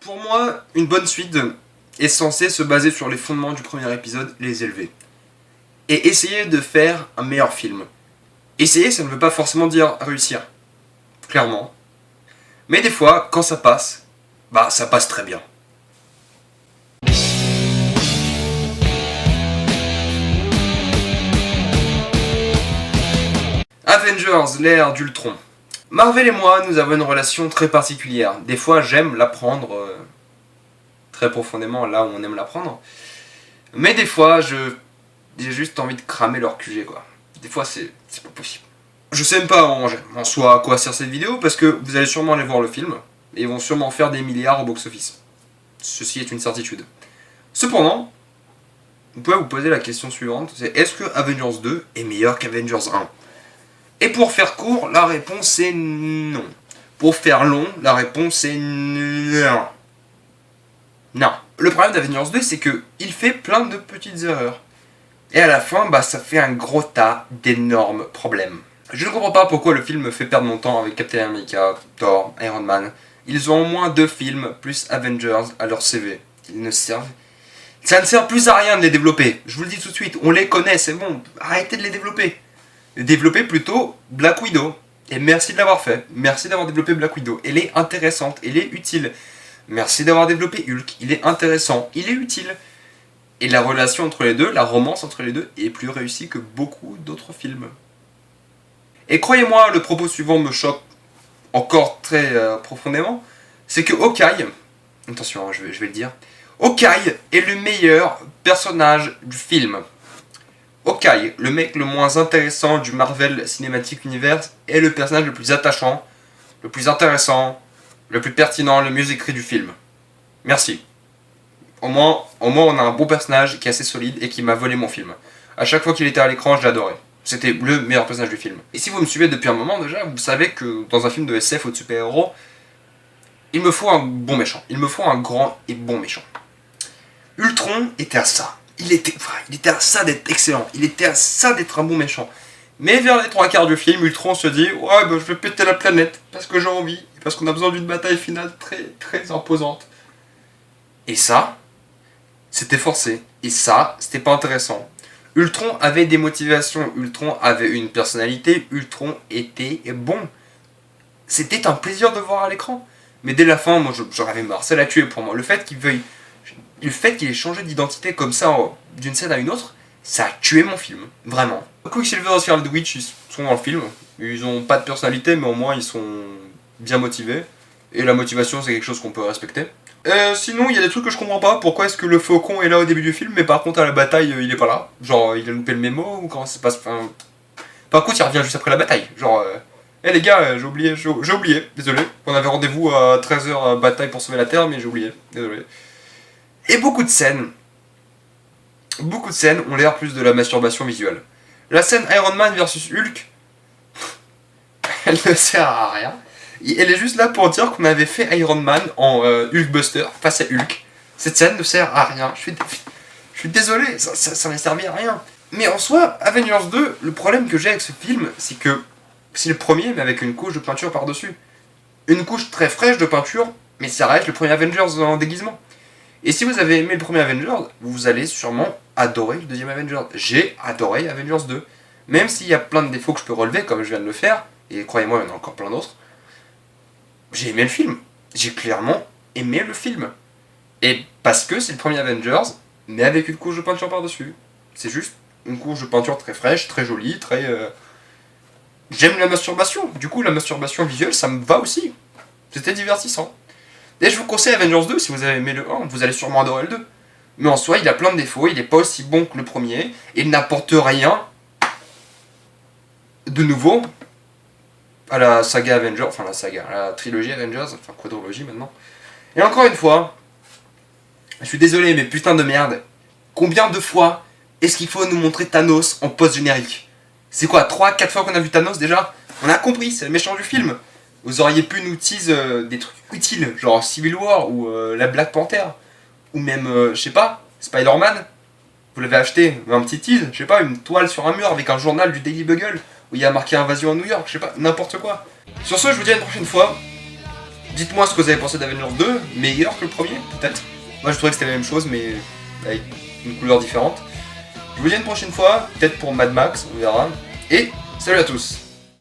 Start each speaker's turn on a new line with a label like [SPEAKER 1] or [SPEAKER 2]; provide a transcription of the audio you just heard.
[SPEAKER 1] Pour moi, une bonne suite est censée se baser sur les fondements du premier épisode, les élever. Et essayer de faire un meilleur film. Essayer, ça ne veut pas forcément dire réussir. Clairement. Mais des fois, quand ça passe, ça passe très bien. Avengers, l'ère d'Ultron. Marvel et moi, nous avons une relation très particulière. Des fois, j'aime l'apprendre très profondément là où on aime l'apprendre. Mais des fois, j'ai juste envie de cramer leur QG, quoi. Des fois, c'est pas possible. Je sais même pas en soi à quoi sert cette vidéo, parce que vous allez sûrement aller voir le film, et ils vont sûrement faire des milliards au box-office. Ceci est une certitude. Cependant, vous pouvez vous poser la question suivante, c'est est-ce que Avengers 2 est meilleur qu'Avengers 1 ? Et pour faire court, la réponse est non. Pour faire long, la réponse est non. Non. Le problème d'Avengers 2, c'est que il fait plein de petites erreurs. Et à la fin, ça fait un gros tas d'énormes problèmes. Je ne comprends pas pourquoi le film me fait perdre mon temps avec Captain America, Thor, Iron Man. Ils ont au moins 2 films plus Avengers à leur CV. Ils ne servent... Ça ne sert plus à rien de les développer. Je vous le dis tout de suite, on les connaît, c'est bon. Arrêtez de les développer. Développez plutôt Black Widow. Et merci de l'avoir fait. Merci d'avoir développé Black Widow. Elle est intéressante, elle est utile. Merci d'avoir développé Hulk. Il est intéressant, il est utile. Et la relation entre les deux, la romance entre les deux, est plus réussie que beaucoup d'autres films. Et croyez-moi, le propos suivant me choque encore très profondément. C'est que Hawkeye, attention, je vais le dire. Hawkeye est le meilleur personnage du film. Hawkeye, le mec le moins intéressant du Marvel Cinematic Universe, est le personnage le plus attachant, le plus intéressant, le plus pertinent, le mieux écrit du film. Merci. Au moins on a un bon personnage qui est assez solide et qui m'a volé mon film. À chaque fois qu'il était à l'écran, je l'adorais. C'était le meilleur personnage du film. Et si vous me suivez depuis un moment déjà, vous savez que dans un film de SF ou de super-héros, il me faut un bon méchant. Il me faut un grand et bon méchant. Ultron était à ça. Il était à ça d'être excellent. Il était à ça d'être un bon méchant. Mais vers les 3/4 du film, Ultron se dit « Ouais, je vais péter la planète parce que j'ai envie. Et parce qu'on a besoin d'une bataille finale très, très imposante. » Et ça, c'était forcé. Et ça, c'était pas intéressant. Ultron avait des motivations. Ultron avait une personnalité. Ultron était bon. C'était un plaisir de voir à l'écran. Mais dès la fin, moi, j'en avais marre. Ça l'a tué pour moi. Le fait qu'il ait changé d'identité comme ça, d'une scène à une autre, ça a tué mon film, vraiment. Quicksilver et Scarlet Witch, ils sont dans le film, ils ont pas de personnalité, mais au moins ils sont bien motivés, et la motivation c'est quelque chose qu'on peut respecter. Sinon, il y a des trucs que je comprends pas, pourquoi est-ce que le Faucon est là au début du film, mais par contre à la bataille, il est pas là. Genre, il a loupé le mémo, ou comment ça se passe, Par contre, il revient juste après la bataille, genre... les gars, j'ai oublié, désolé. On avait rendez-vous à 13h bataille pour sauver la Terre, mais j'ai oublié, désolé. Et beaucoup de scènes ont l'air plus de la masturbation visuelle. La scène Iron Man versus Hulk, elle ne sert à rien. Elle est juste là pour dire qu'on avait fait Iron Man en Hulkbuster face à Hulk. Cette scène ne sert à rien. Je suis désolé, ça n'a servi à rien. Mais en soi, Avengers 2, le problème que j'ai avec ce film, c'est que c'est le premier, mais avec une couche de peinture par-dessus. Une couche très fraîche de peinture, mais ça reste le premier Avengers en déguisement. Et si vous avez aimé le premier Avengers, vous allez sûrement adorer le deuxième Avengers. J'ai adoré Avengers 2. Même s'il y a plein de défauts que je peux relever, comme je viens de le faire, et croyez-moi, il y en a encore plein d'autres, j'ai aimé le film. J'ai clairement aimé le film. Et parce que c'est le premier Avengers, mais avec une couche de peinture par-dessus. C'est juste une couche de peinture très fraîche, très jolie, très... J'aime la masturbation. Du coup, la masturbation visuelle, ça me va aussi. C'était divertissant. Et je vous conseille Avengers 2, si vous avez aimé le 1, vous allez sûrement adorer le 2. Mais en soi, il a plein de défauts, il n'est pas aussi bon que le premier, et il n'apporte rien de nouveau à la saga Avengers, à la trilogie Avengers, quadrilogie maintenant. Et encore une fois, je suis désolé, mais putain de merde, combien de fois est-ce qu'il faut nous montrer Thanos en post-générique ? C'est quoi, 3-4 fois qu'on a vu Thanos déjà ? On a compris, c'est le méchant du film. Vous auriez pu nous tease des trucs utiles, genre Civil War ou la Black Panther, ou même, je sais pas, Spider-Man. Vous l'avez acheté, un petit tease, je sais pas, une toile sur un mur avec un journal du Daily Bugle, où il y a marqué Invasion à New York, je sais pas, n'importe quoi. Sur ce, je vous dis à une prochaine fois. Dites-moi ce que vous avez pensé d'Avengers 2, meilleur que le premier, peut-être. Moi je trouvais que c'était la même chose, mais avec une couleur différente. Je vous dis à une prochaine fois, peut-être pour Mad Max, on verra. Et salut à tous!